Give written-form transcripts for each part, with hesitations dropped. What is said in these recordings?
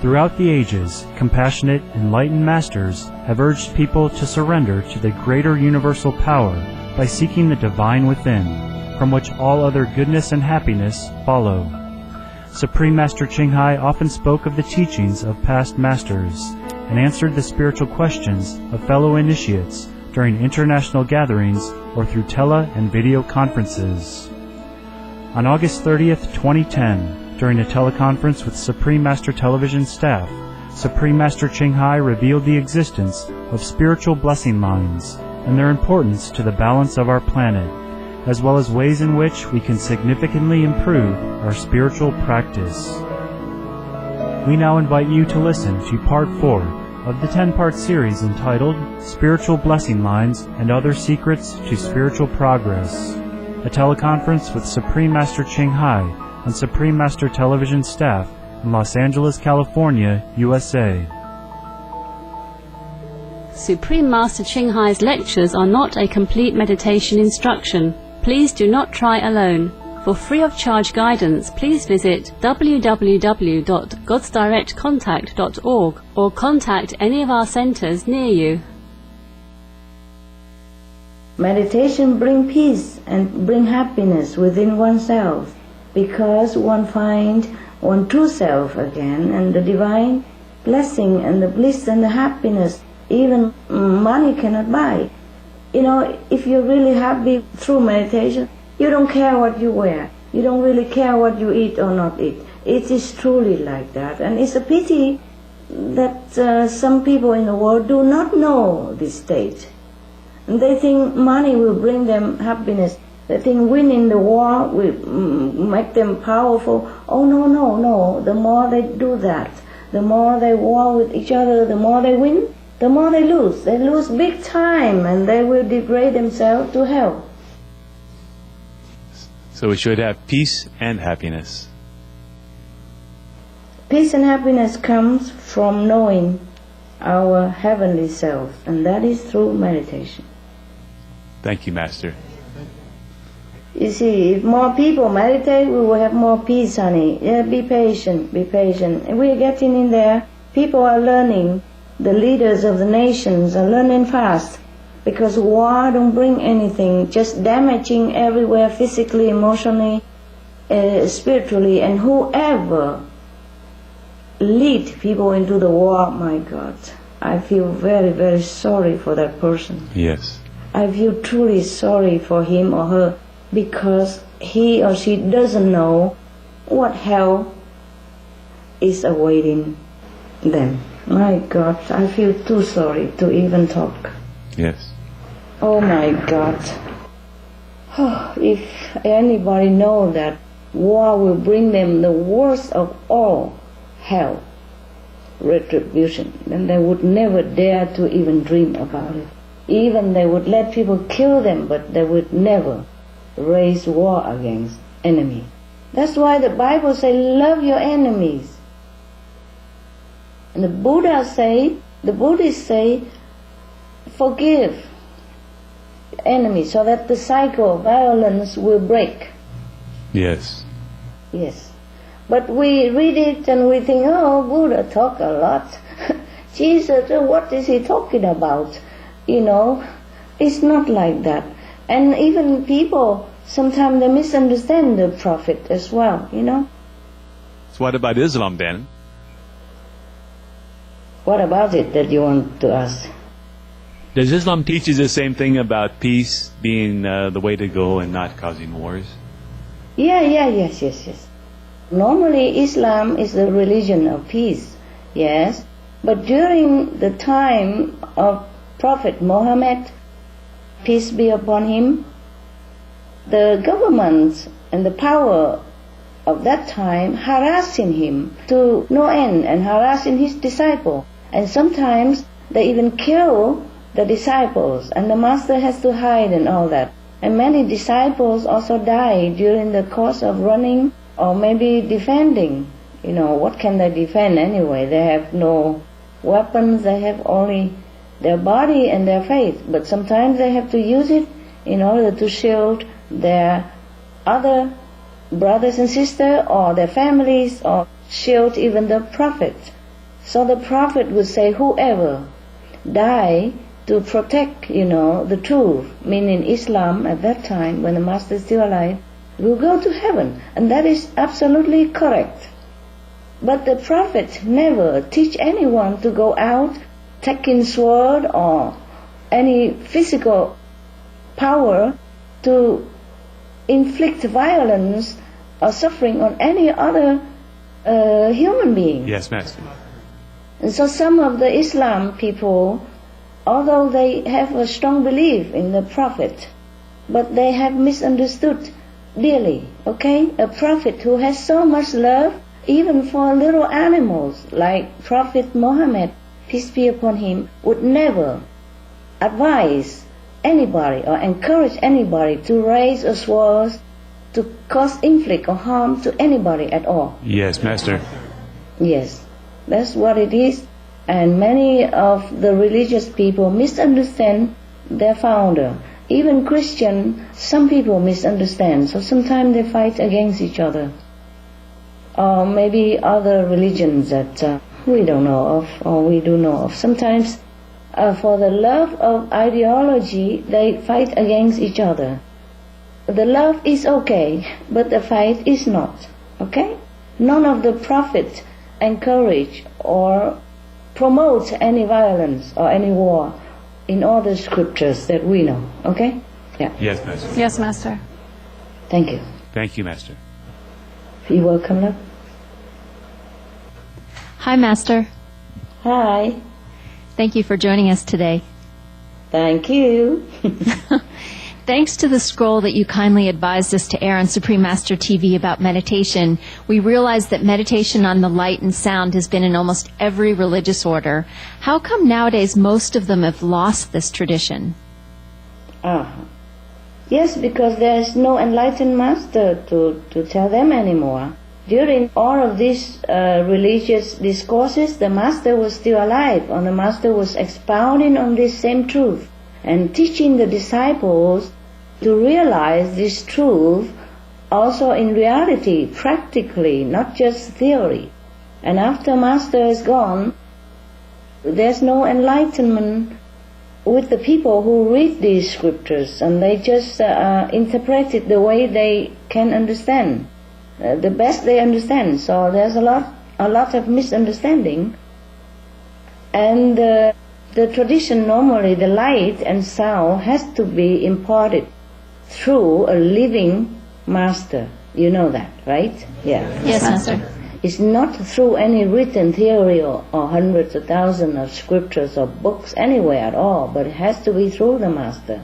Throughout the ages, compassionate, enlightened masters have urged people to surrender to the greater universal power by seeking the divine within, from which all other goodness and happiness follow. Supreme Master Ching Hai often spoke of the teachings of past masters and answered the spiritual questions of fellow initiates during international gatherings or through tele and video conferences. On August 30th, 2010, during a teleconference with Supreme Master Television staff, Supreme Master Ching Hai revealed the existence of spiritual blessing lines and their importance to the balance of our planet, as well as ways in which we can significantly improve our spiritual practice. We now invite you to listen to Part 4 of the 10-part series entitled Spiritual Blessing Lines and Other Secrets to Spiritual Progress, a teleconference with Supreme Master Ching Hai and Supreme Master Television staff in Los Angeles, California, USA. Supreme Master Ching Hai's lectures are not a complete meditation instruction. Please do not try alone. For free of charge guidance, please visit www.godsdirectcontact.org or contact any of our centers near you. Meditation brings peace and brings happiness within oneself, because one finds one true self again, and the divine blessing and the bliss and the happiness even money cannot buy. You know, if you're really happy through meditation, you don't care what you wear. You don't really care what you eat or not eat. It is truly like that. And it's a pity that some people in the world do not know this state. And they think money will bring them happiness. They think winning the war will make them powerful. Oh, no, no, no. The more they do that, the more they war with each other, the more they win, the more they lose. They lose big time, and they will degrade themselves to hell. So we should have peace and happiness. Peace and happiness comes from knowing our heavenly self, and that is through meditation. Thank you, Master. You see, if more people meditate, we will have more peace, honey. Yeah, be patient, be patient. And we're getting in there. People are learning. The leaders of the nations are learning fast, because war don't bring anything, just damaging everywhere, physically, emotionally, spiritually. And whoever lead people into the war, my God, I feel very, very sorry for that person. Yes. I feel truly sorry for him or her, because he or she doesn't know what hell is awaiting them. My God, I feel too sorry to even talk. Yes. Oh my God. Oh, if anybody knows that war will bring them the worst of all, hell, retribution, then they would never dare to even dream about it. Even they would let people kill them, but they would never raise war against enemy. That's why the Bible says, love your enemies. And the Buddhists say, forgive enemies, so that the cycle of violence will break. Yes. Yes. But we read it and we think, oh, Buddha talk a lot. Jesus, what is he talking about? You know, it's not like that. And even people, sometimes they misunderstand the Prophet as well, you know. So what about Islam then? What about it that you want to ask? Does Islam teach us the same thing about peace being the way to go and not causing wars? Yes. Normally Islam is the religion of peace, yes. But during the time of Prophet Muhammad, peace be upon him, the government and the power of that time harassing him to no end and harassing his disciple. And sometimes they even kill the disciples, and the master has to hide and all that. And many disciples also die during the course of running or maybe defending. You know, what can they defend anyway? They have no weapons, they have only their body and their faith. But sometimes they have to use it in order to shield their other brothers and sisters or their families, or shield even the prophet. So the Prophet would say, whoever die to protect, the truth, meaning Islam at that time, when the Master is still alive, will go to heaven. And that is absolutely correct. But the Prophet never teach anyone to go out taking sword or any physical power to inflict violence or suffering on any other human being. Yes, Master. And so some of the Islam people, although they have a strong belief in the Prophet, but they have misunderstood dearly, okay? A Prophet who has so much love, even for little animals, like Prophet Muhammad, peace be upon him, would never advise anybody or encourage anybody to raise a sword to cause inflict or harm to anybody at all. Yes, Master. Yes, that's what it is. And many of the religious people misunderstand their founder. Even Christian, some people misunderstand. So sometimes they fight against each other. Or maybe other religions that we don't know of, or we do know of. Sometimes for the love of ideology, they fight against each other. The love is okay, but the fight is not. Okay? None of the prophets encourage or promote any violence or any war in all the scriptures that we know. Okay? Yeah. Yes, Master. Yes, Master. Thank you. Thank you, Master. You're welcome, love. Hi, Master. Hi. Thank you for joining us today. Thank you. Thanks to the scroll that you kindly advised us to air on Supreme Master TV about meditation, we realized that meditation on the light and sound has been in almost every religious order. How come nowadays most of them have lost this tradition? Yes, because there is no enlightened master to tell them anymore. During all of these religious discourses, the master was still alive, and the master was expounding on this same truth and teaching the disciples to realize this truth also in reality, practically, not just theory. And after master is gone, there's no enlightenment with the people who read these scriptures, and they just interpret it the way they can understand, the best they understand. So there's a lot of misunderstanding. And the tradition, normally the light and sound has to be imparted through a living master. You know that, right? Yeah. Yes, Master. It's not through any written theory or hundreds of thousands of scriptures or books anywhere at all, but it has to be through the master.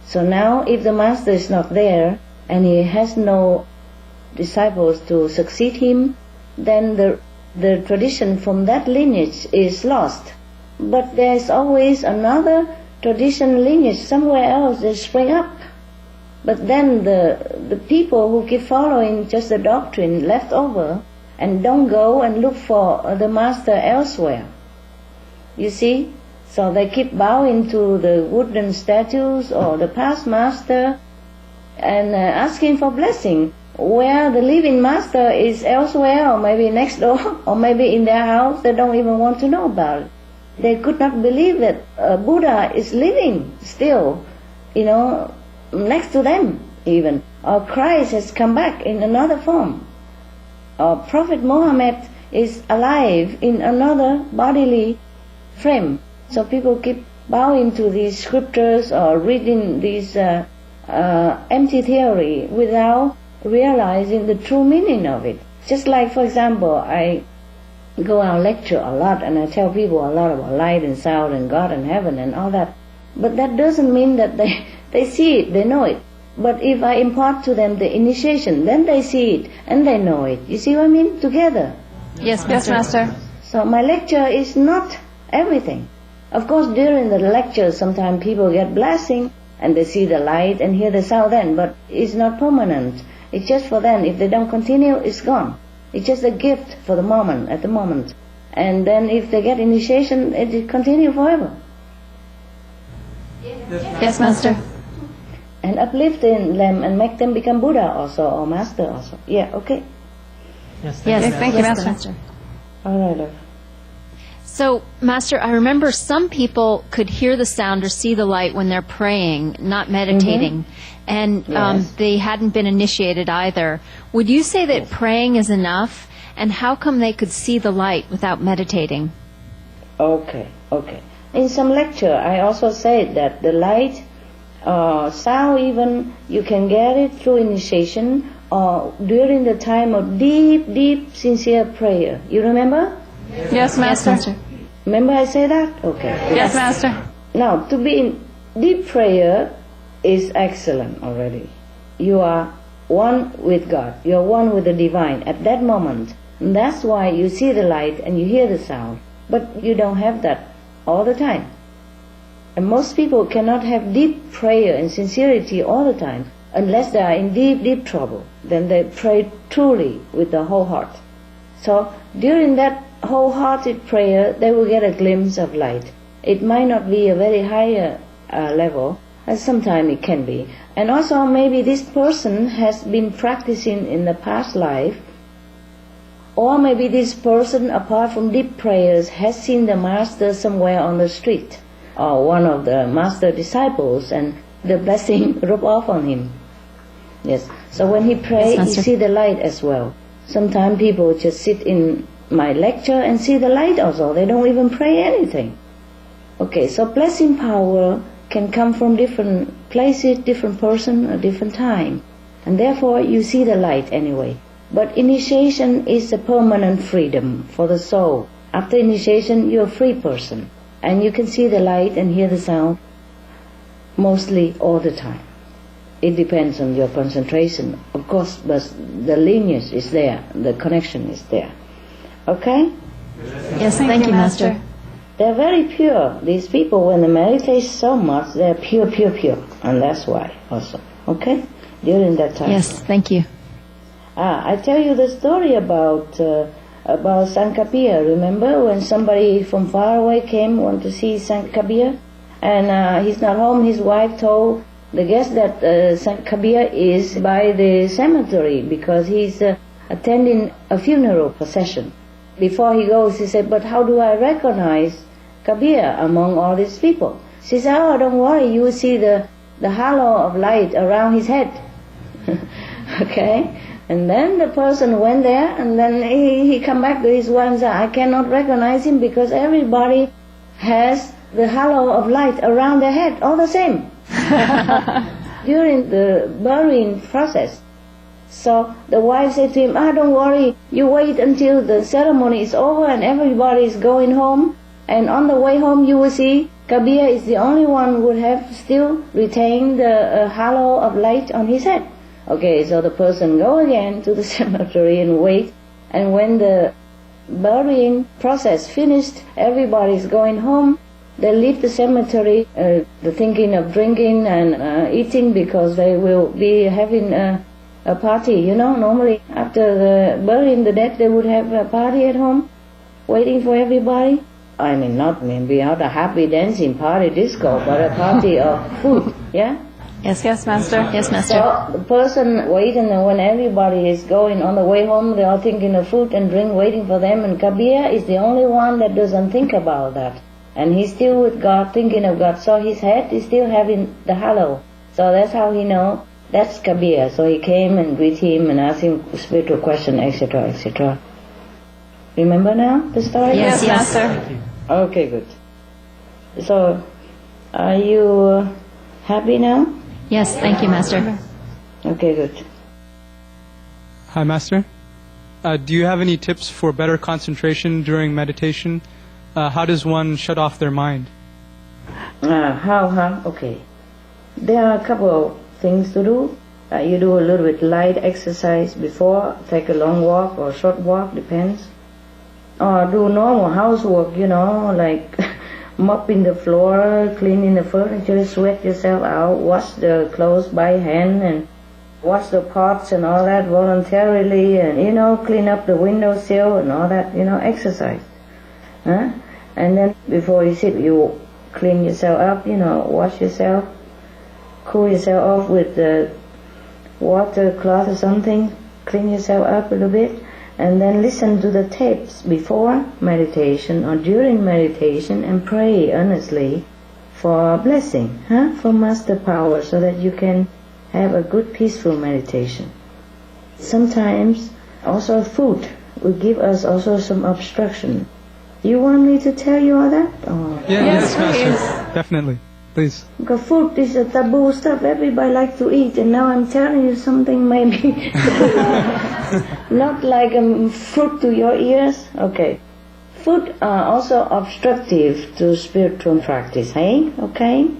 So now if the master is not there and he has no disciples to succeed him, then the tradition from that lineage is lost. But there is always another tradition lineage somewhere else that spring up. But then the people who keep following just the doctrine left over and don't go and look for the master elsewhere. You see? So they keep bowing to the wooden statues or the past master and asking for blessing, where the living master is elsewhere, or maybe next door, or maybe in their house. They don't even want to know about it. They could not believe that Buddha is living still, next to them even. Or Christ has come back in another form. Or Prophet Muhammad is alive in another bodily frame. So people keep bowing to these scriptures or reading these empty theory without realizing the true meaning of it. Just like, for example, I go out lecture a lot and I tell people a lot about light and sound and God and heaven and all that. But that doesn't mean that they see it, they know it. But if I impart to them the initiation, then they see it and they know it. You see what I mean? Together. Yes, Master. So my lecture is not everything. Of course, during the lecture, sometimes people get blessing and they see the light and hear the sound then, but it's not permanent. It's just for them. If they don't continue, it's gone. It's just a gift for the moment, at the moment. And then if they get initiation, it will continue forever. Yes, Master. And uplifting them and make them become Buddha also, or Master also. Yeah, okay. Yes, thank you, Master. All right, love. So, Master, I remember some people could hear the sound or see the light when they're praying, not meditating, and they hadn't been initiated either. Would you say that praying is enough, and how come they could see the light without meditating? Okay. In some lecture, I also said that the light, sound even, you can get it through initiation or during the time of deep, sincere prayer. You remember? Yes, Master. Yes, Master. Remember I said that? Okay. Yes, Master. Now, to be in deep prayer is excellent already. You are one with God. You are one with the divine at that moment. And that's why you see the light and you hear the sound. But you don't have that all the time. And most people cannot have deep prayer and sincerity all the time unless they are in deep trouble. Then they pray truly with the whole heart. So during that wholehearted prayer, they will get a glimpse of light. It might not be a very higher level, and sometimes it can be. And also maybe this person has been practicing in the past life, or maybe this person, apart from deep prayers, has seen the Master somewhere on the street, or one of the Master disciples, and the blessing rub off on him. Yes. So when he prays, Yes, he see the light as well. Sometimes people just sit in my lecture and see the light also. They don't even pray anything. Okay, so blessing power can come from different places, different person, a different time. And therefore you see the light anyway. But initiation is a permanent freedom for the soul. After initiation, you're a free person. And you can see the light and hear the sound mostly all the time. It depends on your concentration, of course, but the lineage is there, the connection is there. Okay? Yes, thank you, Master. They're very pure. These people, when they meditate so much, they're pure. And that's why also. Okay? During that time. Yes, thank you. I tell you the story about Sankapir. Remember when somebody from far away came, wanted to see Sankapir? And he's not home. His wife told the guest that Sankapir is by the cemetery because he's attending a funeral procession. Before he goes, he said, but how do I recognize Kabir among all these people? She said, oh, don't worry, you will see the halo of light around his head. Okay? And then the person went there, and then he come back to his wife and said, I cannot recognize him because everybody has the halo of light around their head, all the same. During the burying process. So the wife said to him, don't worry, you wait until the ceremony is over and everybody is going home, and on the way home you will see Kabir is the only one who would have still retained the halo of light on his head. Okay, so the person go again to the cemetery and wait, and when the burying process finished, everybody is going home. They leave the cemetery, they're thinking of drinking and eating because they will be having a party. You know, normally after the burying the dead, they would have a party at home, waiting for everybody. I mean, not a happy dancing party disco, but a party of food, yeah? Yes, Master. Yes, Master. So the person waiting, and when everybody is going on the way home, they are thinking of food and drink waiting for them, and Kabir is the only one that doesn't think about that. And he's still with God, thinking of God, so his head is still having the halo. So that's how he know that's Kabir. So he came and greeted him and asked him spiritual question, etc., etc. Remember now the story? Yes, Master. Okay, good. So, are you happy now? Yes, thank you, Master. Okay, good. Hi, Master. Do you have any tips for better concentration during meditation? How does one shut off their mind? Okay. There are a couple of things to do. You do a little bit light exercise before, take a long walk or short walk, depends. Or do normal housework, like mopping the floor, cleaning the furniture, sweat yourself out, wash the clothes by hand, and wash the pots and all that voluntarily, and, clean up the windowsill and all that, exercise. Huh? And then before you sit, you clean yourself up, wash yourself, cool yourself off with the water cloth or something, clean yourself up a little bit, and then listen to the tapes before meditation or during meditation and pray earnestly for blessing, for master power, so that you can have a good peaceful meditation. Sometimes also food will give us also some obstruction. You want me to tell you all that? Oh. Yes, Master. Definitely. Please. Because food is a taboo stuff everybody likes to eat, and now I'm telling you something maybe not like a fruit to your ears. Okay. Food are also obstructive to spiritual practice, hey? Okay?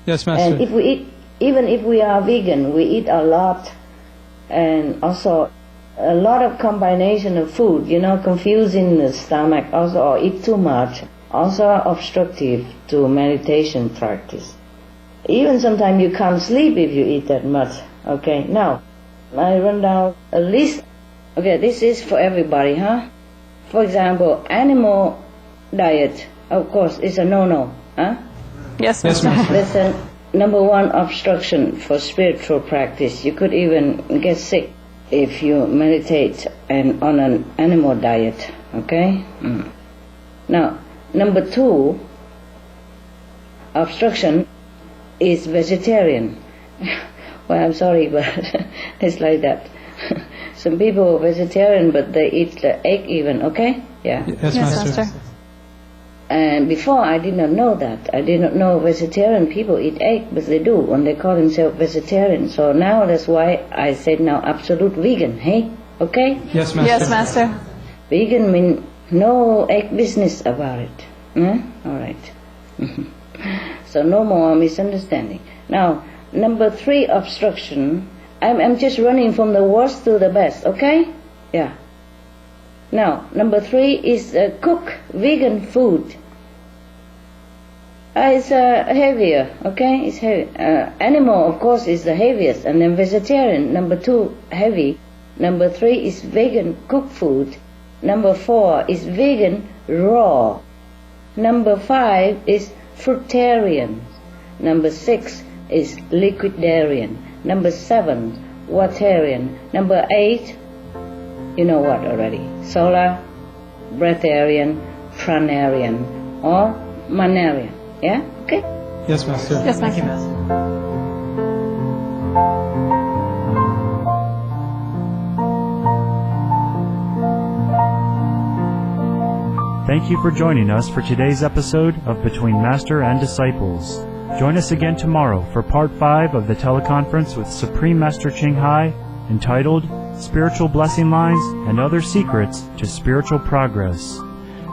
Yes, Master. And if we eat, even if we are vegan, we eat a lot, and also a lot of combination of food, confusing the stomach also, or eat too much, also obstructive to meditation practice. Even sometimes you can't sleep if you eat that much. Okay, now, I run down a list. Okay, this is for everybody, For example, animal diet, of course, is a no-no, Yes, Yes, Master. Master. That's a number one obstruction for spiritual practice. You could even get sick if you meditate and on an animal diet, okay? Now, number two obstruction is vegetarian. Well, I'm sorry, but it's like that. Some people are vegetarian, but they eat the egg even, okay? Yeah. Yes, Yes, Master. Master. And before I did not know that. I did not know vegetarian people eat egg, but they do, and they call themselves vegetarian. So now that's why I said now absolute vegan, hey? Okay? Yes, Master. Yes, Master. Vegan means no egg business about it. All right. So no more misunderstanding. Now, number three obstruction, I'm just running from the worst to the best, okay? Yeah. Now, number three is cook vegan food. It's heavier, okay? It's heavy. Animal, of course, is the heaviest, and then vegetarian, number two, heavy. Number three is vegan cooked food. Number four is vegan raw. Number five is fruitarian. Number six is liquidarian. Number seven, waterian. Number eight, you know what already, solar, breatharian, pranarian, or manarian. Yeah? Okay? Yes, Master. Yes, Master. Thank you for joining us for today's episode of Between Master and Disciples. Join us again tomorrow for Part 5 of the teleconference with Supreme Master Ching Hai, entitled Spiritual Blessing Lines and Other Secrets to Spiritual Progress.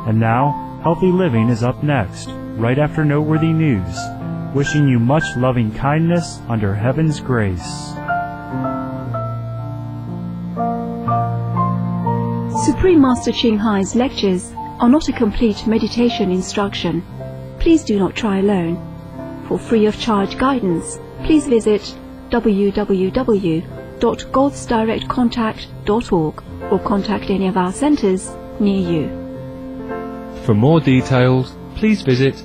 And now, Healthy Living is up next, right after Noteworthy News. Wishing you much loving kindness under Heaven's grace. Supreme Master Ching Hai's lectures are not a complete meditation instruction. Please do not try alone. For free of charge guidance, please visit www.godsdirectcontact.org or contact any of our centers near you. For more details, please visit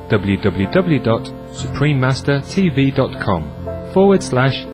www.suprememastertv.com/